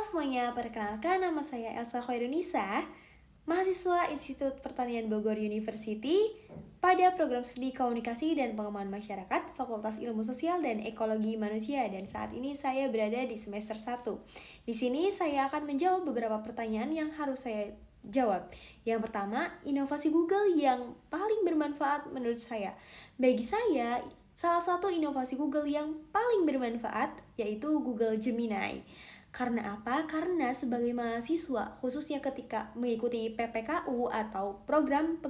semuanya, perkenalkan nama saya Elsa Khairunisa, mahasiswa Institut Pertanian Bogor University pada program studi Komunikasi dan Pengembangan Masyarakat Fakultas Ilmu Sosial dan Ekologi Manusia, dan saat ini saya berada di semester 1. Di sini saya akan menjawab beberapa pertanyaan yang harus saya jawab. Yang pertama, inovasi Google yang paling bermanfaat menurut saya. Bagi saya, salah satu inovasi Google yang paling bermanfaat yaitu Google Gemini. Karena apa? Karena sebagai mahasiswa, khususnya ketika mengikuti PPKU atau program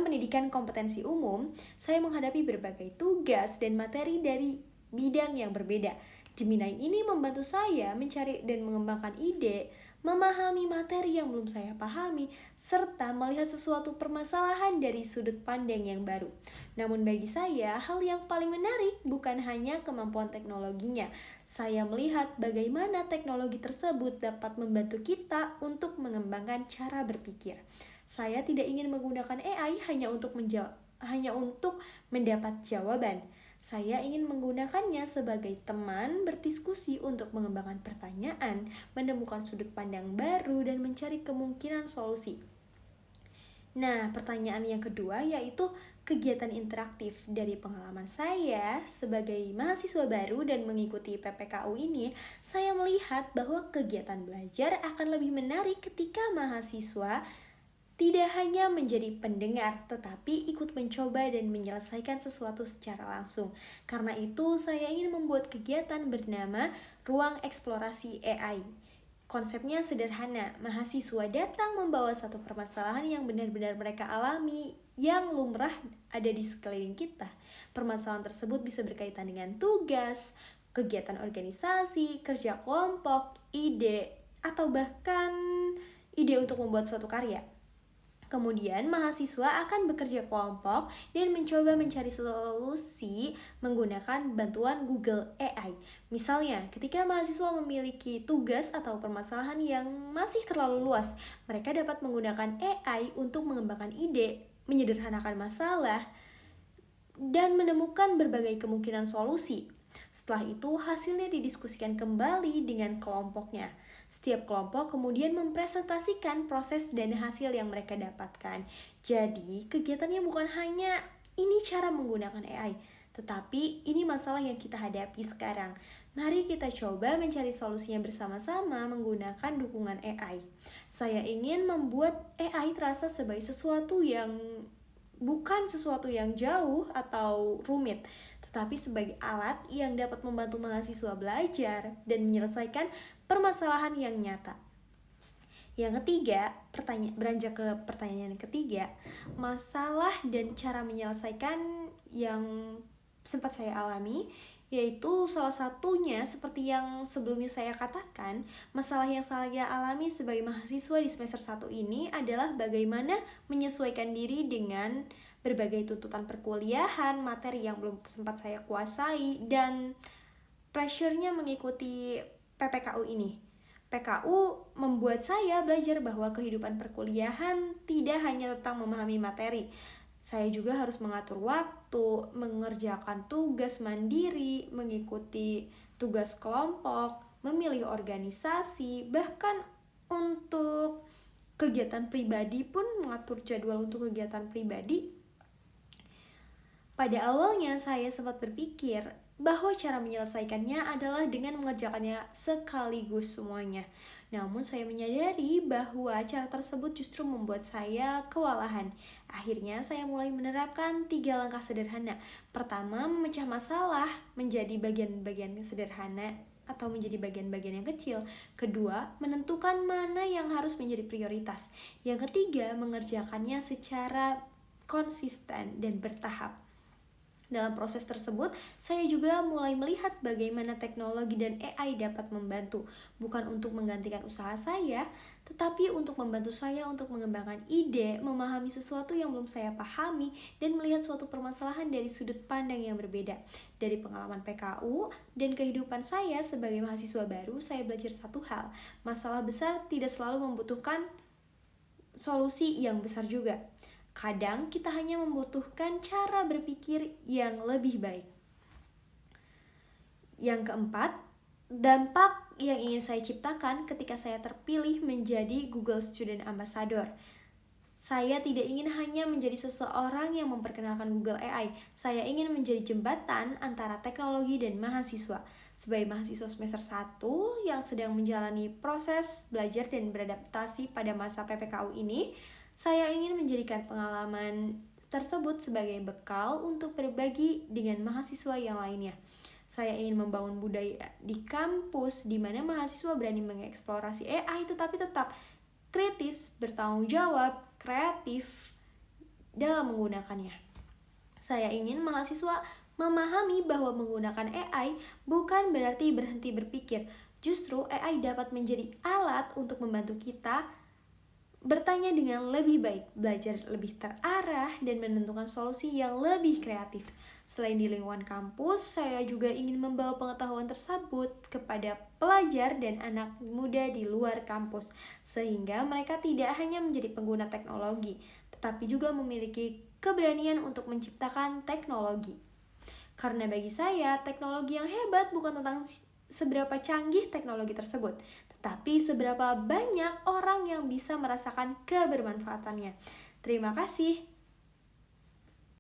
pendidikan kompetensi umum, saya menghadapi berbagai tugas dan materi dari bidang yang berbeda. Gemini ini membantu saya mencari dan mengembangkan ide, memahami materi yang belum saya pahami, serta melihat sesuatu permasalahan dari sudut pandang yang baru. Namun bagi saya, hal yang paling menarik bukan hanya kemampuan teknologinya. Saya melihat bagaimana teknologi tersebut dapat membantu kita untuk mengembangkan cara berpikir. Saya tidak ingin menggunakan AI hanya untuk mendapat jawaban. Saya ingin menggunakannya sebagai teman berdiskusi untuk mengembangkan pertanyaan, menemukan sudut pandang baru, dan mencari kemungkinan solusi. Nah, pertanyaan yang kedua yaitu kegiatan interaktif. Dari pengalaman saya sebagai mahasiswa baru dan mengikuti PPKU ini, saya melihat bahwa kegiatan belajar akan lebih menarik ketika mahasiswa tidak hanya menjadi pendengar, tetapi ikut mencoba dan menyelesaikan sesuatu secara langsung. Karena itu, saya ingin membuat kegiatan bernama Ruang Eksplorasi AI. Konsepnya sederhana, mahasiswa datang membawa satu permasalahan yang benar-benar mereka alami, yang lumrah ada di sekeliling kita. Permasalahan tersebut bisa berkaitan dengan tugas, kegiatan organisasi, kerja kelompok, ide, atau bahkan ide untuk membuat suatu karya. Kemudian, mahasiswa akan bekerja kelompok dan mencoba mencari solusi menggunakan bantuan Google AI. Misalnya, ketika mahasiswa memiliki tugas atau permasalahan yang masih terlalu luas, mereka dapat menggunakan AI untuk mengembangkan ide, menyederhanakan masalah, dan menemukan berbagai kemungkinan solusi. Setelah itu, hasilnya didiskusikan kembali dengan kelompoknya. Setiap kelompok kemudian mempresentasikan proses dan hasil yang mereka dapatkan. Jadi, kegiatannya bukan hanya ini cara menggunakan AI, tetapi ini masalah yang kita hadapi sekarang. Mari kita coba mencari solusinya bersama-sama menggunakan dukungan AI. Saya ingin membuat AI terasa sebagai sesuatu yang bukan sesuatu yang jauh atau rumit, tetapi sebagai alat yang dapat membantu mahasiswa belajar dan menyelesaikan permasalahan yang nyata. Yang ketiga, beranjak ke pertanyaan yang ketiga, masalah dan cara menyelesaikan yang sempat saya alami, yaitu salah satunya seperti yang sebelumnya saya katakan, masalah yang saya alami sebagai mahasiswa di semester 1 ini adalah bagaimana menyesuaikan diri dengan berbagai tuntutan perkuliahan, materi yang belum sempat saya kuasai, dan pressure-nya mengikuti PPKU ini. PKU membuat saya belajar bahwa kehidupan perkuliahan tidak hanya tentang memahami materi. Saya juga harus mengatur waktu, mengerjakan tugas mandiri, mengikuti tugas kelompok, memilih organisasi, bahkan untuk kegiatan pribadi pun mengatur jadwal untuk kegiatan pribadi. Pada awalnya saya sempat berpikir bahwa cara menyelesaikannya adalah dengan mengerjakannya sekaligus semuanya. Namun saya menyadari bahwa cara tersebut justru membuat saya kewalahan. Akhirnya saya mulai menerapkan 3 langkah sederhana. Pertama, memecah masalah menjadi bagian-bagian sederhana atau menjadi bagian-bagian yang kecil. Kedua, menentukan mana yang harus menjadi prioritas. Yang ketiga, mengerjakannya secara konsisten dan bertahap. Dalam proses tersebut, saya juga mulai melihat bagaimana teknologi dan AI dapat membantu, bukan untuk menggantikan usaha saya, tetapi untuk membantu saya untuk mengembangkan ide, memahami sesuatu yang belum saya pahami, dan melihat suatu permasalahan dari sudut pandang yang berbeda. Dari pengalaman PKU dan kehidupan saya sebagai mahasiswa baru, saya belajar satu hal, masalah besar tidak selalu membutuhkan solusi yang besar juga. Kadang kita hanya membutuhkan cara berpikir yang lebih baik. Yang keempat, dampak yang ingin saya ciptakan ketika saya terpilih menjadi Google Student Ambassador. Saya tidak ingin hanya menjadi seseorang yang memperkenalkan Google AI. Saya ingin menjadi jembatan antara teknologi dan mahasiswa. Sebagai mahasiswa semester 1 yang sedang menjalani proses belajar dan beradaptasi pada masa PPKU ini, saya ingin menjadikan pengalaman tersebut sebagai bekal untuk berbagi dengan mahasiswa yang lainnya. Saya ingin membangun budaya di kampus di mana mahasiswa berani mengeksplorasi AI tetapi tetap kritis, bertanggung jawab, kreatif dalam menggunakannya. Saya ingin mahasiswa memahami bahwa menggunakan AI bukan berarti berhenti berpikir. Justru AI dapat menjadi alat untuk membantu kita bertanya dengan lebih baik, belajar lebih terarah, dan menentukan solusi yang lebih kreatif. Selain di lingkungan kampus, saya juga ingin membawa pengetahuan tersebut kepada pelajar dan anak muda di luar kampus, sehingga mereka tidak hanya menjadi pengguna teknologi, tetapi juga memiliki keberanian untuk menciptakan teknologi. Karena bagi saya, teknologi yang hebat bukan tentang seberapa canggih teknologi tersebut, tetapi seberapa banyak orang yang bisa merasakan kebermanfaatannya. Terima kasih.